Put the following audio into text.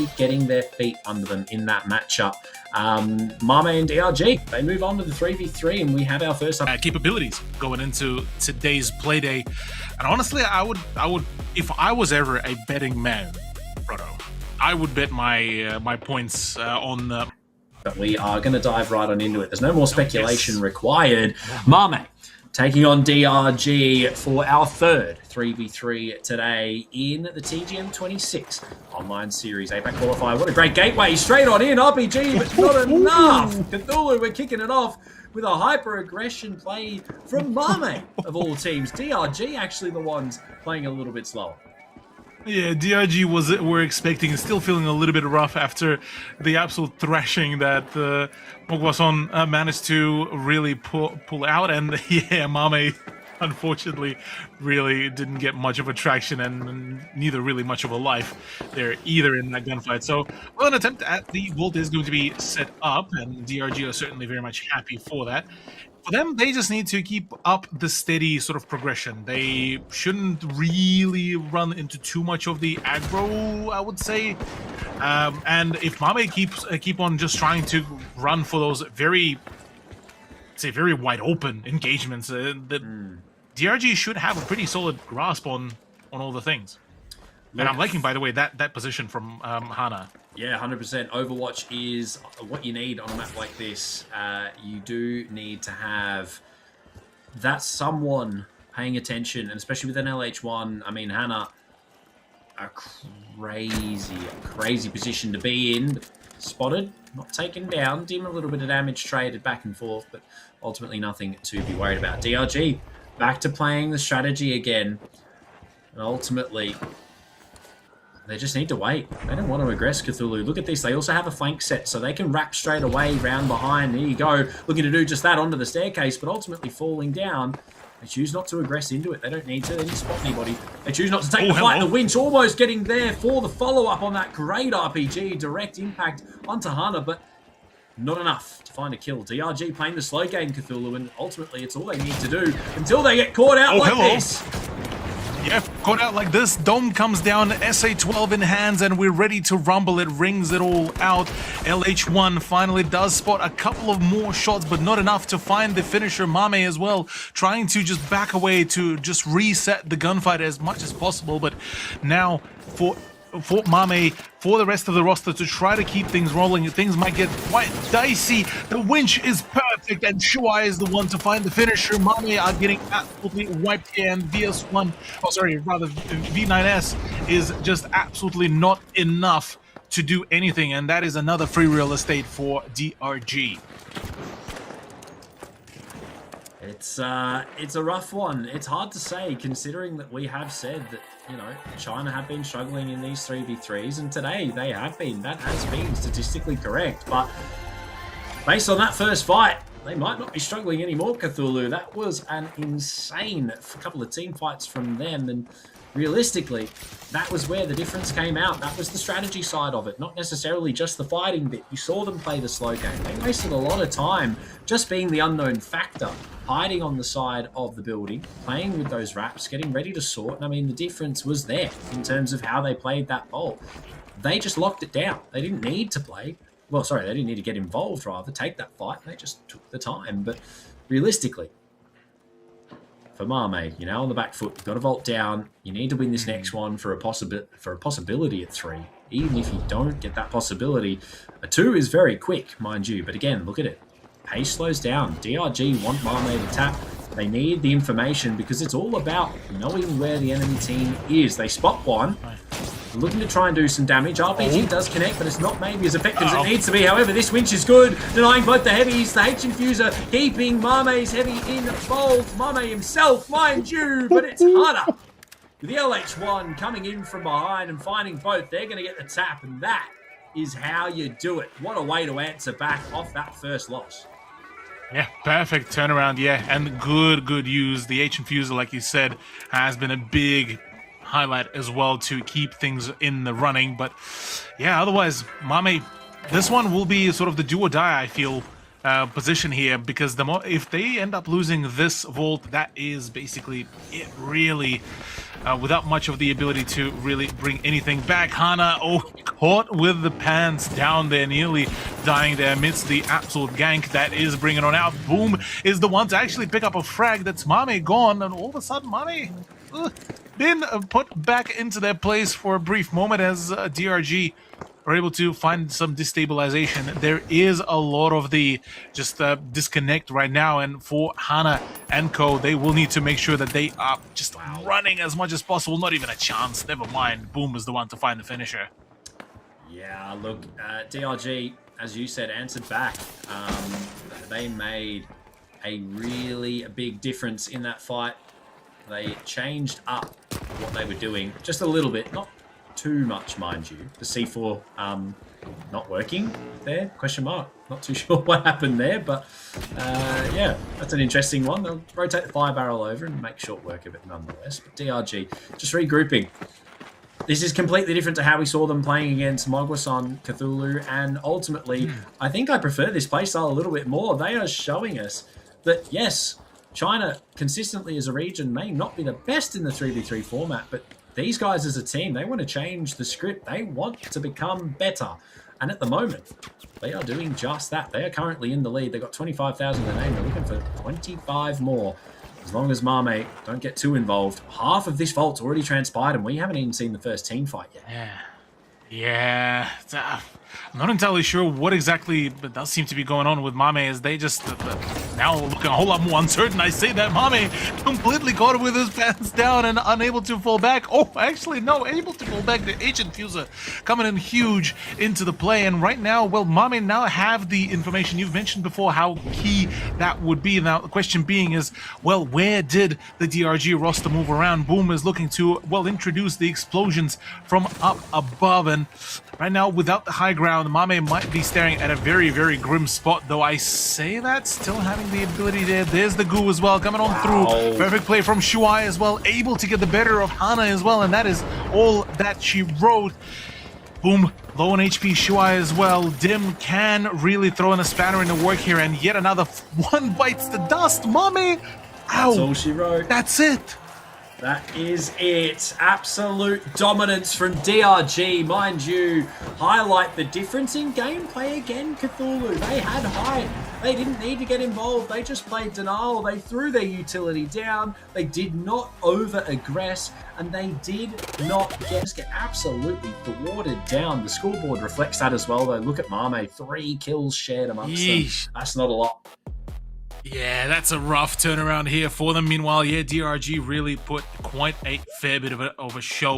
keep getting their feet under them in that matchup. Mame and DRG, they move on to the 3v3, and we have our first capabilities going into today's playday. And honestly, I would, if I was ever a betting man, Proto, I would bet my points on. But we are going to dive right on into it. There's no more speculation required. Mame taking on DRG for our third 3v3 today in the TGM26 online series APAC qualifier. What a great gateway, straight on in, RPG, but not enough. Cthulhu, we're kicking it off with a hyper-aggression play from Mame of all teams. DRG actually the ones playing a little bit slower. Yeah, DRG we're expecting, still feeling a little bit rough after the absolute thrashing that Mogwason managed to really pull out, and yeah, Mame unfortunately really didn't get much of a traction and neither really much of a life there either in that gunfight. So, well, an attempt at the vault is going to be set up, and DRG are certainly very much happy for that. For them, they just need to keep up the steady sort of progression. They shouldn't really run into too much of the aggro, I would say. And if Mame keep on just trying to run for those very wide open engagements, DRG should have a pretty solid grasp on all the things. And I'm liking, by the way, that position from Hana. Yeah, 100%. Overwatch is what you need on a map like this. You do need to have that someone paying attention, and especially with an LH1. I mean, Hana, a crazy position to be in. Spotted, not taken down. Dim a little bit of damage, traded back and forth, but ultimately nothing to be worried about. DRG back to playing the strategy again, and ultimately they just need to wait. They don't want to aggress Cthulhu. Look at this. They also have a flank set, so they can wrap straight away round behind. There you go. Looking to do just that onto the staircase, but ultimately falling down. They choose not to aggress into it. They don't need to. They didn't spot anybody. They choose not to take the fight. The winch almost getting there for the follow-up on that great RPG. Direct impact onto Hana, but not enough to find a kill. DRG playing the slow game, Cthulhu, and ultimately it's all they need to do until they get caught out like this. Yeah, caught out like this. Dome comes down, SA-12 in hands, and we're ready to rumble. It rings it all out. LH1 finally does spot a couple of more shots, but not enough to find the finisher. Mame as well, trying to just back away to just reset the gunfight as much as possible. But now for Mame, for the rest of the roster to try to keep things rolling, things might get quite dicey. The winch is perfect, and Shuai is the one to find the finisher. Mame are getting absolutely wiped here, and V9S is just absolutely not enough to do anything, and that is another free real estate for DRG. It's a rough one. It's hard to say, considering that we have said that, you know, China have been struggling in these 3v3s, and today they have been. That has been statistically correct, but based on that first fight, they might not be struggling anymore, Cthulhu. That was an insane couple of team fights from them, and realistically, that was where the difference came out. That was the strategy side of it, not necessarily just the fighting bit. You saw them play the slow game. They wasted a lot of time just being the unknown factor, hiding on the side of the building, playing with those wraps, getting ready to sort. And I mean, the difference was there in terms of how they played that bolt. They just locked it down. They didn't need to play. Well, sorry, they didn't need to get involved, rather, take that fight. They just took the time. But realistically, for Mame, you know, on the back foot, you've got to vault down. You need to win this next one for a possibility at 3. Even if you don't get that possibility, a 2 is very quick, mind you. But again, look at it. Pace slows down. DRG want Mame to tap. They need the information because it's all about knowing where the enemy team is. They spot one. They're looking to try and do some damage. RPG does connect, but it's not maybe as effective as it needs to be. However, this winch is good, denying both the heavies. The H-Infuser keeping Mame's heavy involved. Mame himself, mind you, but it's harder. With the LH1 coming in from behind and finding both, they're going to get the tap, and that is how you do it. What a way to answer back off that first loss. Yeah, perfect turnaround, yeah, and good use. The H-Infuser, like you said, has been a big highlight as well to keep things in the running. But yeah, otherwise, Mame, this one will be sort of the do or die, I feel, position here, because if they end up losing this vault, that is basically it really. without much of the ability to really bring anything back. Hana, caught with the pants down there, nearly dying there amidst the absolute gank that is bringing on out. Boom is the one to actually pick up a frag. That's Mame gone, and all of a sudden Mame been put back into their place for a brief moment as DRG are able to find some destabilization. There is a lot of the just disconnect right now, and for Hana and Co, they will need to make sure that they are just running as much as possible. Not even a chance. Never mind. Boom is the one to find the finisher. Yeah, look, DRG, as you said, answered back. They made a really big difference in that fight. They changed up what they were doing just a little bit, not too much, mind you. The C4 not working there, question mark. Not too sure what happened there, but yeah, that's an interesting one. They'll rotate the fire barrel over and make short work of it nonetheless. But DRG, just regrouping. This is completely different to how we saw them playing against Mogwason, Cthulhu, and ultimately, I think I prefer this playstyle a little bit more. They are showing us that, yes, China consistently as a region may not be the best in the 3v3 format, but these guys as a team, they want to change the script. They want to become better. And at the moment, they are doing just that. They are currently in the lead. They've got 25,000 in the name. They're looking for 25 more. As long as Mame don't get too involved. Half of this vault's already transpired, and we haven't even seen the first team fight yet. Yeah. I'm not entirely sure what exactly does seem to be going on with Mame, as they just now looking a whole lot more uncertain. I say that Mame completely caught with his pants down and unable to fall back. Oh, actually, no, able to fall back. The Agent Fuser coming in huge into the play. And right now, well, Mame now have the information. You've mentioned before how key that would be. Now, the question being is, well, where did the DRG roster move around? Boom is looking to, well, introduce the explosions from up above. And right now, without the high ground, Mame might be staring at a very, very grim spot, though I say that, still having the ability there. There's the goo as well, coming on through. Perfect play from Shuai as well, able to get the better of Hana as well, and that is all that she wrote. Boom, low on HP, Shuai as well. Dim can really throw in a spanner in the work here, and yet another one bites the dust. Mame, ow. That's all she wrote. That's it. That is it. Absolute dominance from DRG. Mind you, highlight the difference in gameplay again, Cthulhu. They had height. They didn't need to get involved. They just played denial. They threw their utility down. They did not over-aggress, and they did not get absolutely thwarted down. The scoreboard reflects that as well, though. Look at Mame. 3 kills shared amongst them. That's not a lot. Yeah, that's a rough turnaround here for them. Meanwhile, yeah, DRG really put quite a fair bit of a show